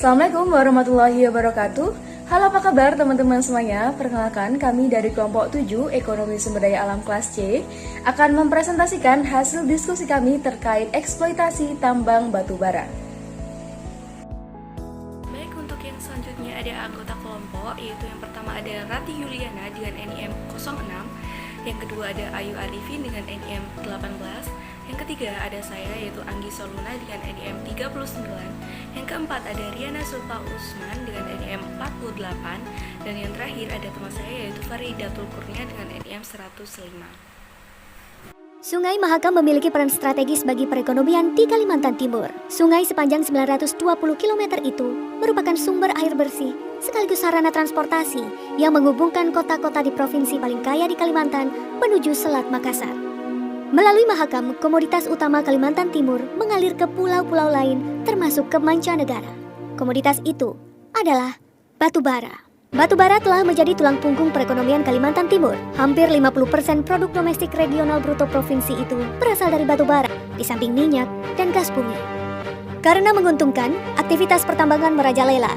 Assalamualaikum warahmatullahi wabarakatuh. Halo, apa kabar teman-teman semuanya? Perkenalkan, kami dari kelompok 7 Ekonomi Sumber Daya Alam kelas C akan mempresentasikan hasil diskusi kami terkait eksploitasi tambang batu bara. Baik, untuk yang selanjutnya ada anggota kelompok, yaitu yang pertama ada Rati Yuliana dengan NIM 06, yang kedua ada Ayu Arifin dengan NIM 18, yang ketiga ada saya yaitu Anggi Soluna dengan NIM 39, yang keempat ada Riana Sulfa Usman dengan NIM 48, dan yang terakhir ada teman saya yaitu Faridatul Kurnia dengan NIM 105. Sungai Mahakam memiliki peran strategis bagi perekonomian di Kalimantan Timur. Sungai sepanjang 920 km itu merupakan sumber air bersih sekaligus sarana transportasi yang menghubungkan kota-kota di provinsi paling kaya di Kalimantan menuju Selat Makassar. Melalui Mahakam, komoditas utama Kalimantan Timur mengalir ke pulau-pulau lain termasuk ke mancanegara. Komoditas itu adalah batu bara. Batu bara telah menjadi tulang punggung perekonomian Kalimantan Timur. Hampir 50% produk domestik regional bruto provinsi itu berasal dari batu bara, di samping minyak dan gas bumi. Karena menguntungkan, aktivitas pertambangan merajalela.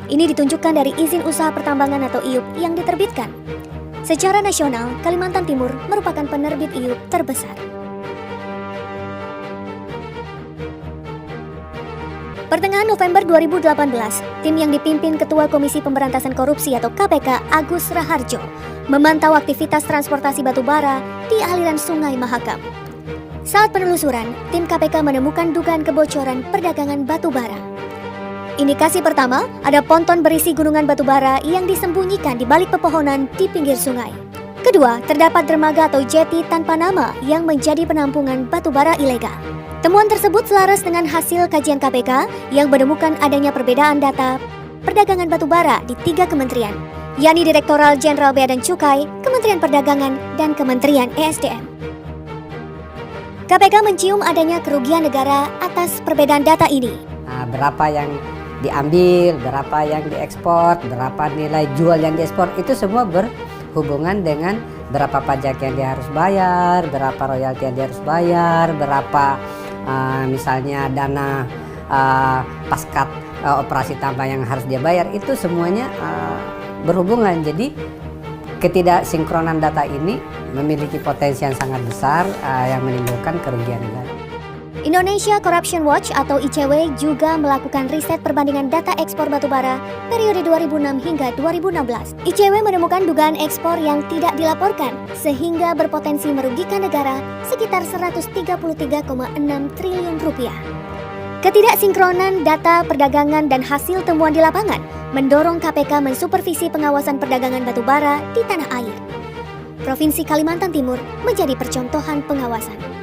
Ini ditunjukkan dari izin usaha pertambangan atau IUP yang diterbitkan. Secara nasional, Kalimantan Timur merupakan penerbit IUP terbesar. Pertengahan November 2018, tim yang dipimpin Ketua Komisi Pemberantasan Korupsi atau KPK Agus Raharjo memantau aktivitas transportasi batu bara di aliran Sungai Mahakam. Saat penelusuran, tim KPK menemukan dugaan kebocoran perdagangan batu bara. Indikasi pertama, ada ponton berisi gunungan batu bara yang disembunyikan di balik pepohonan di pinggir sungai. Kedua, terdapat dermaga atau jeti tanpa nama yang menjadi penampungan batu bara ilegal. Temuan tersebut selaras dengan hasil kajian KPK yang menemukan adanya perbedaan data perdagangan batu bara di 3 kementerian, yakni Direktoral Jenderal Bea dan Cukai, Kementerian Perdagangan, dan Kementerian ESDM. KPK mencium adanya kerugian negara atas perbedaan data ini. Berapa yang diambil, berapa yang diekspor, berapa nilai jual yang diekspor, itu semua berhubungan dengan berapa pajak yang dia harus bayar, berapa royalti yang dia harus bayar, berapa misalnya dana pasca operasi tambang yang harus dia bayar, itu semuanya berhubungan. Jadi ketidaksinkronan data ini memiliki potensi yang sangat besar yang menimbulkan kerugian negara. Indonesia Corruption Watch atau ICW juga melakukan riset perbandingan data ekspor batubara periode 2006 hingga 2016. ICW menemukan dugaan ekspor yang tidak dilaporkan sehingga berpotensi merugikan negara sekitar 133,6 triliun rupiah. Ketidaksinkronan data perdagangan dan hasil temuan di lapangan mendorong KPK mensupervisi pengawasan perdagangan batubara di tanah air. Provinsi Kalimantan Timur menjadi percontohan pengawasan.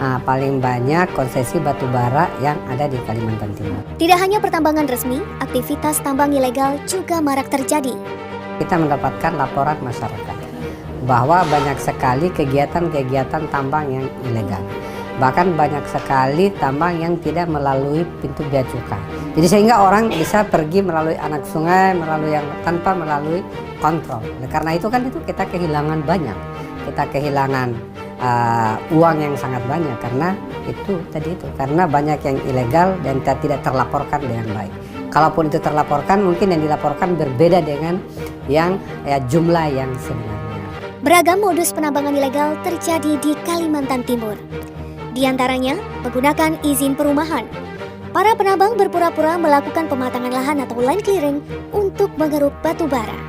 Paling banyak konsesi batu bara yang ada di Kalimantan Timur. Tidak hanya pertambangan resmi, aktivitas tambang ilegal juga marak terjadi. Kita mendapatkan laporan masyarakat bahwa banyak sekali kegiatan-kegiatan tambang yang ilegal. Bahkan banyak sekali tambang yang tidak melalui pintu bea cukai. Jadi sehingga orang bisa pergi melalui anak sungai, melalui yang tanpa melalui kontrol. Karena itu kan kita kehilangan banyak. Kita kehilangan uang yang sangat banyak karena karena banyak yang ilegal dan tidak terlaporkan dengan baik. Kalaupun itu terlaporkan, mungkin yang dilaporkan berbeda dengan yang jumlah yang sebenarnya. Beragam modus penambangan ilegal terjadi di Kalimantan Timur. Di antaranya menggunakan izin perumahan. Para penambang berpura-pura melakukan pematangan lahan atau land clearing untuk menggeruk batu bara.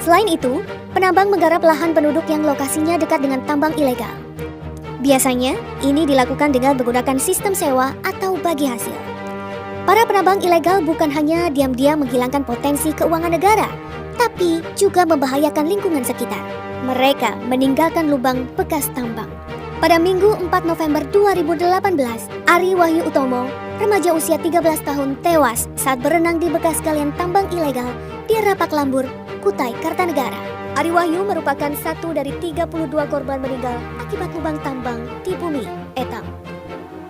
Selain itu, penambang menggarap lahan penduduk yang lokasinya dekat dengan tambang ilegal. Biasanya, ini dilakukan dengan menggunakan sistem sewa atau bagi hasil. Para penambang ilegal bukan hanya diam-diam menghilangkan potensi keuangan negara, tapi juga membahayakan lingkungan sekitar. Mereka meninggalkan lubang bekas tambang. Pada Minggu 4 November 2018, Ari Wahyu Utomo, remaja usia 13 tahun tewas saat berenang di bekas galian tambang ilegal di Rapak Lambur, Kutai Kartanegara. Ari Wahyu merupakan satu dari 32 korban meninggal akibat lubang tambang di bumi Etam.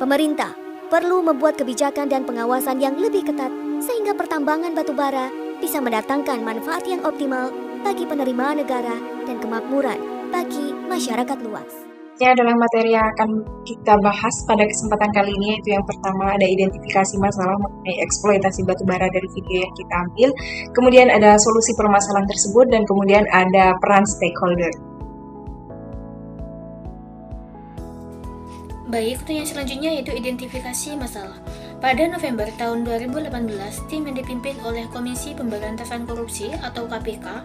Pemerintah perlu membuat kebijakan dan pengawasan yang lebih ketat sehingga pertambangan batu bara bisa mendatangkan manfaat yang optimal bagi penerimaan negara dan kemakmuran bagi masyarakat luas. selanjutnya adalah materi yang akan kita bahas pada kesempatan kali ini, yaitu yang pertama ada identifikasi masalah mengenai eksploitasi batubara dari video yang kita ambil, kemudian ada solusi permasalahan tersebut, dan kemudian ada peran stakeholder. Baik, untuk yang selanjutnya yaitu identifikasi masalah. Pada November tahun 2018, tim yang dipimpin oleh Komisi Pemberantasan Korupsi atau KPK,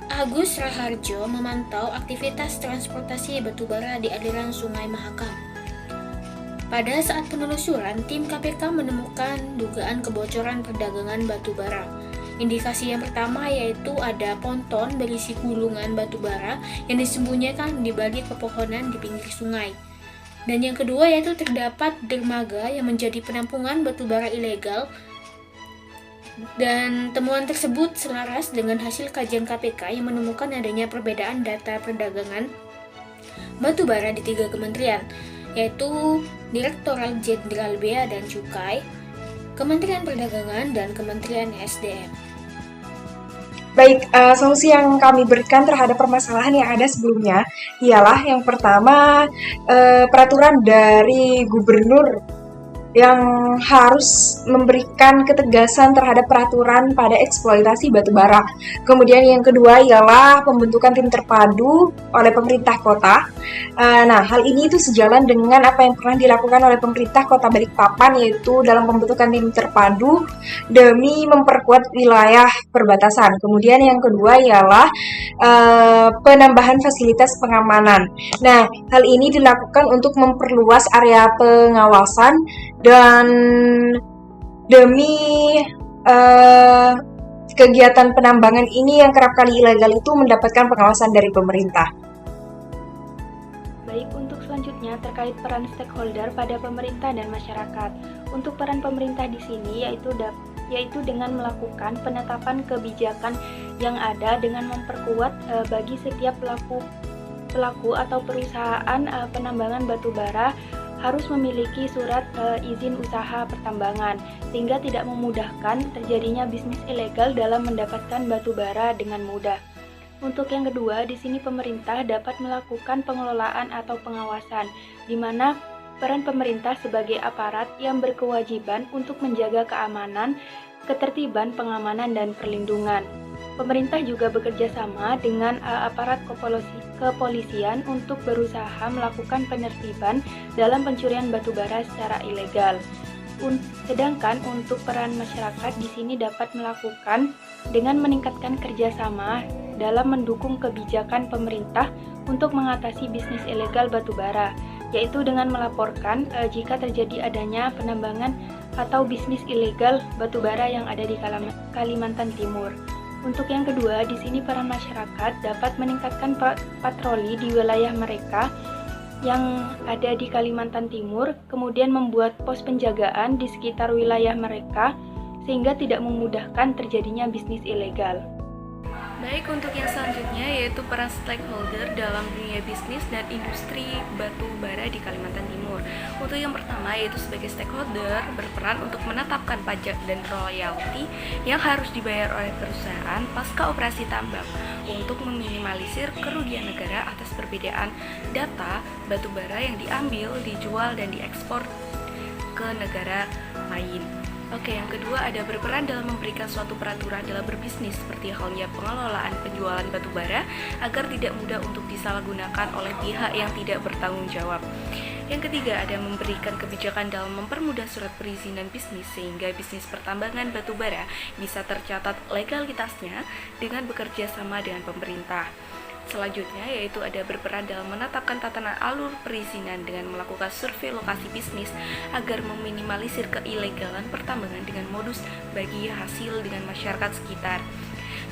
Agus Raharjo memantau aktivitas transportasi batubara di aliran Sungai Mahakam. Pada saat penelusuran, tim KPK menemukan dugaan kebocoran perdagangan batubara. Indikasi yang pertama yaitu ada ponton berisi gulungan batubara yang disembunyikan di balik pepohonan di pinggir sungai. Dan yang kedua yaitu terdapat dermaga yang menjadi penampungan batubara ilegal. Dan temuan tersebut selaras dengan hasil kajian KPK yang menemukan adanya perbedaan data perdagangan batubara di 3 kementerian, yaitu Direktorat Jenderal Bea dan Cukai, Kementerian Perdagangan, dan Kementerian SDM. Baik, solusi yang kami berikan terhadap permasalahan yang ada sebelumnya ialah yang pertama, peraturan dari gubernur yang harus memberikan ketegasan terhadap peraturan pada eksploitasi batubara. Kemudian yang kedua ialah pembentukan tim terpadu oleh pemerintah kota. Nah, hal ini itu sejalan dengan apa yang pernah dilakukan oleh pemerintah Kota Balikpapan, yaitu dalam pembentukan tim terpadu demi memperkuat wilayah perbatasan. Kemudian yang kedua ialah penambahan fasilitas pengamanan. Nah, hal ini dilakukan untuk memperluas area pengawasan dan demi kegiatan penambangan ini yang kerap kali ilegal itu mendapatkan pengawasan dari pemerintah. Baik, untuk selanjutnya terkait peran stakeholder pada pemerintah dan masyarakat. Untuk peran pemerintah di sini yaitu dengan melakukan penetapan kebijakan yang ada dengan memperkuat bagi setiap pelaku atau perusahaan penambangan batubara harus memiliki surat izin usaha pertambangan, sehingga tidak memudahkan terjadinya bisnis ilegal dalam mendapatkan batubara dengan mudah. Untuk yang kedua, di sini pemerintah dapat melakukan pengelolaan atau pengawasan, di mana peran pemerintah sebagai aparat yang berkewajiban untuk menjaga keamanan, ketertiban, pengamanan, dan perlindungan. Pemerintah juga bekerja sama dengan aparat kepolisian untuk berusaha melakukan penertiban dalam pencurian batubara secara ilegal. Sedangkan untuk peran masyarakat di sini dapat melakukan dengan meningkatkan kerjasama dalam mendukung kebijakan pemerintah untuk mengatasi bisnis ilegal batubara, yaitu dengan melaporkan jika terjadi adanya penambangan atau bisnis ilegal batubara yang ada di Kalimantan Timur. Untuk yang kedua, di sini peran masyarakat dapat meningkatkan patroli di wilayah mereka yang ada di Kalimantan Timur, kemudian membuat pos penjagaan di sekitar wilayah mereka sehingga tidak memudahkan terjadinya bisnis ilegal. Baik, untuk yang selanjutnya yaitu peran stakeholder dalam dunia bisnis dan industri batu bara di Kalimantan Timur. Untuk yang pertama yaitu sebagai stakeholder berperan untuk menetapkan pajak dan royalti yang harus dibayar oleh perusahaan pasca operasi tambang untuk meminimalisir kerugian negara atas perbedaan data batu bara yang diambil, dijual, dan diekspor ke negara lain. Oke, yang kedua ada berperan dalam memberikan suatu peraturan dalam berbisnis seperti halnya pengelolaan penjualan batu bara agar tidak mudah untuk disalahgunakan oleh pihak yang tidak bertanggung jawab. Yang ketiga ada memberikan kebijakan dalam mempermudah surat perizinan bisnis sehingga bisnis pertambangan batu bara bisa tercatat legalitasnya dengan bekerja sama dengan pemerintah. Selanjutnya yaitu ada berperan dalam menetapkan tatanan alur perizinan dengan melakukan survei lokasi bisnis agar meminimalisir keilegalan pertambangan dengan modus bagi hasil dengan masyarakat sekitar.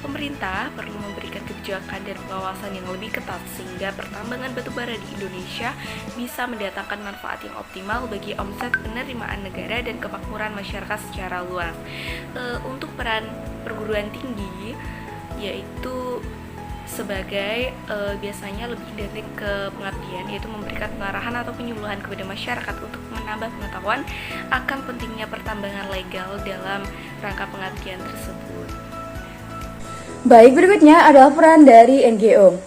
Pemerintah perlu memberikan kebijakan dan pengawasan yang lebih ketat sehingga pertambangan batubara di Indonesia bisa mendatangkan manfaat yang optimal bagi omset penerimaan negara dan kemakmuran masyarakat secara luas. Untuk peran perguruan tinggi yaitu sebagai biasanya lebih identik ke pengabdian, yaitu memberikan pengarahan atau penyuluhan kepada masyarakat untuk menambah pengetahuan akan pentingnya pertambangan legal dalam rangka pengabdian tersebut. Baik, berikutnya adalah peran dari NGO.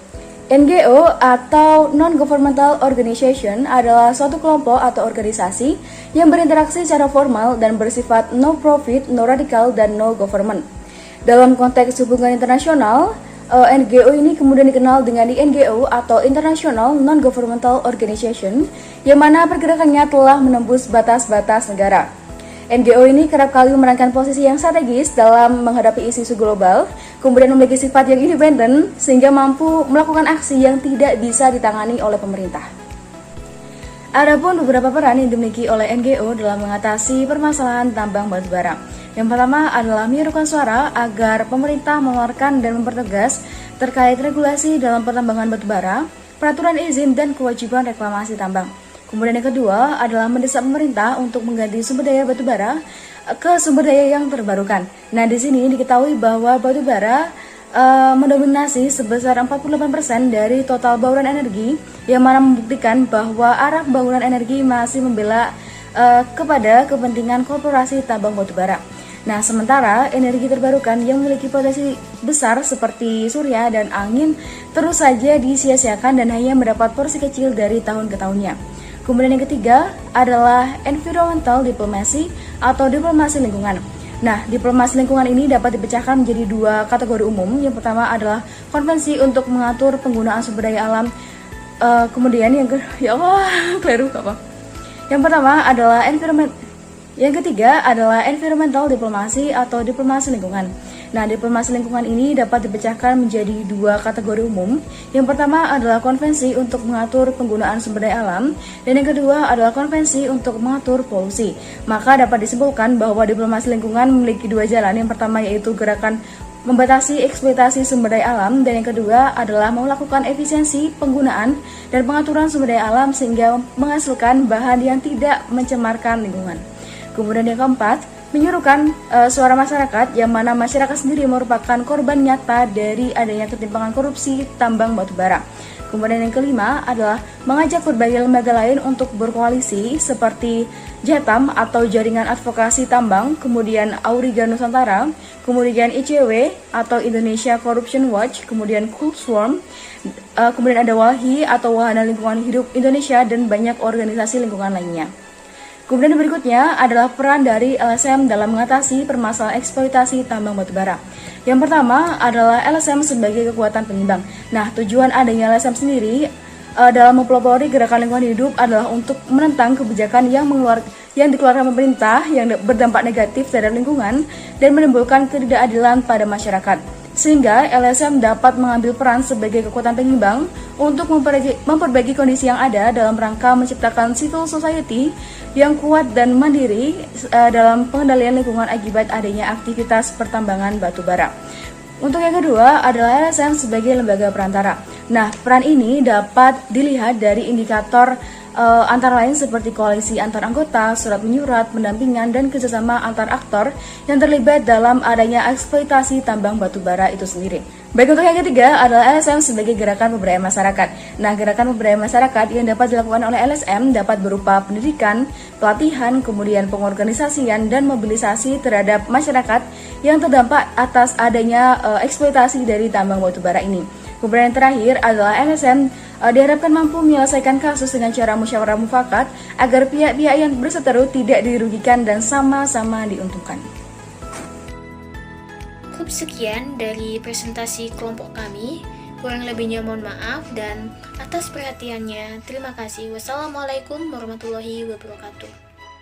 NGO atau Non-Governmental Organization adalah suatu kelompok atau organisasi yang berinteraksi secara formal dan bersifat no profit, no radical, dan no government. Dalam konteks hubungan internasional, NGO ini kemudian dikenal dengan INGO atau International Non-Governmental Organization, yang mana pergerakannya telah menembus batas-batas negara. NGO ini kerap kali memerankan posisi yang strategis dalam menghadapi isu-isu global, kemudian memiliki sifat yang independen sehingga mampu melakukan aksi yang tidak bisa ditangani oleh pemerintah. Adapun beberapa peran yang dimiliki oleh NGO dalam mengatasi permasalahan tambang batubara. Yang pertama adalah menyerukan suara agar pemerintah mengeluarkan dan mempertegas terkait regulasi dalam pertambangan batubara, peraturan izin dan kewajiban reklamasi tambang. Kemudian yang kedua adalah mendesak pemerintah untuk mengganti sumber daya batubara ke sumber daya yang terbarukan. Nah, di sini diketahui bahwa batubara mendominasi sebesar 48% dari total bauran energi, yang mana membuktikan bahwa arah pembangunan energi masih membela kepada kepentingan korporasi tambang batubara. Nah, sementara energi terbarukan yang memiliki potensi besar seperti surya dan angin terus saja disia-siakan dan hanya mendapat porsi kecil dari tahun ke tahunnya. Kemudian yang ketiga adalah environmental diplomacy atau diplomasi lingkungan. Nah, diplomasi lingkungan ini dapat dipecahkan menjadi dua kategori umum. Yang pertama adalah konvensi untuk mengatur penggunaan sumber daya alam. Kemudian yang Yang pertama adalah Yang ketiga adalah environmental diplomasi atau diplomasi lingkungan. Nah, diplomasi lingkungan ini dapat dipecahkan menjadi dua kategori umum. Yang pertama adalah konvensi untuk mengatur penggunaan sumber daya alam, dan yang kedua adalah konvensi untuk mengatur polusi. Maka dapat disimpulkan bahwa diplomasi lingkungan memiliki dua jalan. Yang pertama yaitu gerakan membatasi eksploitasi sumber daya alam, dan yang kedua adalah melakukan efisiensi penggunaan dan pengaturan sumber daya alam sehingga menghasilkan bahan yang tidak mencemarkan lingkungan. Kemudian yang keempat, menyuruhkan suara masyarakat, yang mana masyarakat sendiri merupakan korban nyata dari adanya ketimpangan korupsi tambang batubara. Kemudian yang kelima adalah mengajak berbagai lembaga lain untuk berkoalisi seperti JATAM atau Jaringan Advokasi Tambang, kemudian Auriga Nusantara, kemudian ICW atau Indonesia Corruption Watch, kemudian Coolswarm, kemudian ada WALHI atau Wahana Lingkungan Hidup Indonesia, dan banyak organisasi lingkungan lainnya. Kemudian berikutnya adalah peran dari LSM dalam mengatasi permasalahan eksploitasi tambang batubara. Yang pertama adalah LSM sebagai kekuatan penyimbang. Nah, tujuan adanya LSM sendiri dalam mempelopori gerakan lingkungan hidup adalah untuk menentang kebijakan yang dikeluarkan pemerintah yang berdampak negatif terhadap lingkungan dan menimbulkan ketidakadilan pada masyarakat. Sehingga LSM dapat mengambil peran sebagai kekuatan penyimbang untuk memperbaiki kondisi yang ada dalam rangka menciptakan civil society yang kuat dan mandiri dalam pengendalian lingkungan akibat adanya aktivitas pertambangan batubara. Untuk yang kedua adalah LSM sebagai lembaga perantara. Nah, peran ini dapat dilihat dari indikator antara lain seperti koalisi antar anggota, surat menyurat, pendampingan, dan kerjasama antar aktor yang terlibat dalam adanya eksploitasi tambang batubara itu sendiri. Baik, untuk yang ketiga adalah LSM sebagai gerakan pemberdayaan masyarakat. Nah, gerakan pemberdayaan masyarakat yang dapat dilakukan oleh LSM dapat berupa pendidikan, pelatihan, kemudian pengorganisasian, dan mobilisasi terhadap masyarakat yang terdampak atas adanya eksploitasi dari tambang batubara ini. Kemudian yang terakhir adalah LSM diharapkan mampu menyelesaikan kasus dengan cara musyawarah mufakat agar pihak-pihak yang berseteru tidak dirugikan dan sama-sama diuntungkan. Cukup sekian dari presentasi kelompok kami. Kurang lebihnya mohon maaf, dan atas perhatiannya terima kasih. Wassalamualaikum warahmatullahi wabarakatuh.